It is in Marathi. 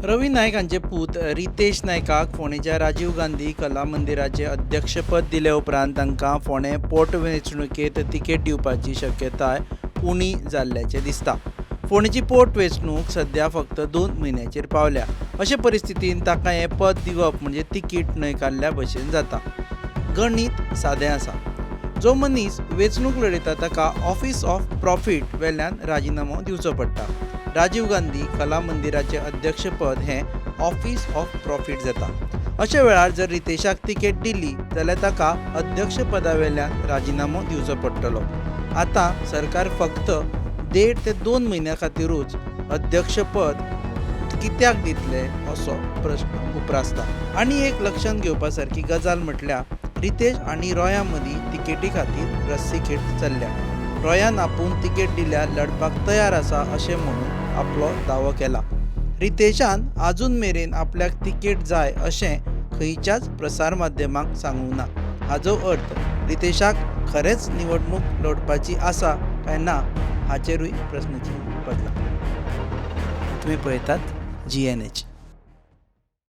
रवी नाईक हांचे पूत रितेश नायकाक फोंडेच्या राजीव गांधी कला मंदिराचे अध्यक्षपद दिले उपरांत तांकां फोंडे पोटवेंचणुकेंत तिकेट दिवपाची शक्यताय उणी जाल्ल्याचें दिसता। फोंडेची पोटवेंचणूक सध्या फक्त 2 म्हयन्यांचेर पावल्या। अशे परिस्थितींत ताका हें पद दिवप म्हणजे तिकीट न्हयकारल्या भशेन जाता। गणीत सादें आसा। जो मनीस वेंचणूक लढयता ताका ऑफिस ऑफ प्रॉफिट वेल्यान राजिनामो दिवचो पडटा। राजीव गांधी कला मंदिराचे अध्यक्षपद हें ऑफिस ऑफ प्रॉफिट जाता। अशा वेळार जर रितेशाक तिकेट दिली जाल्यार ताका अध्यक्षपदावेल्यान राजिनामो दिवचो पडटलो। आतां सरकार फक्त 1.5 ते 2 म्हयन्यां खातीरूच अध्यक्षपद कित्याक दितले असो प्रश्न उप्रासता। आनी एक लक्षांत घेवपा सारकी गजाल म्हटल्यार रितेश आनी रोया मदीं तिकेटी खातीर रस्सीखेच चल्ल्या। रोयान आपूण तिकेट दिल्यार लढपाक तयार आसा अशें म्हणून आपलो दावो केला। रितेशान आजून मेरेन आपल्याक तिकेट जाय अशें खंयच्याच प्रसार माध्यमांक सांगूंक ना। हाचो अर्थ रितेशाक खरेंच निवडणूक लढपाची आसा काय ना हाचेरूय प्रस्नचिन्ह पडला। तुमी पळयतात GNH।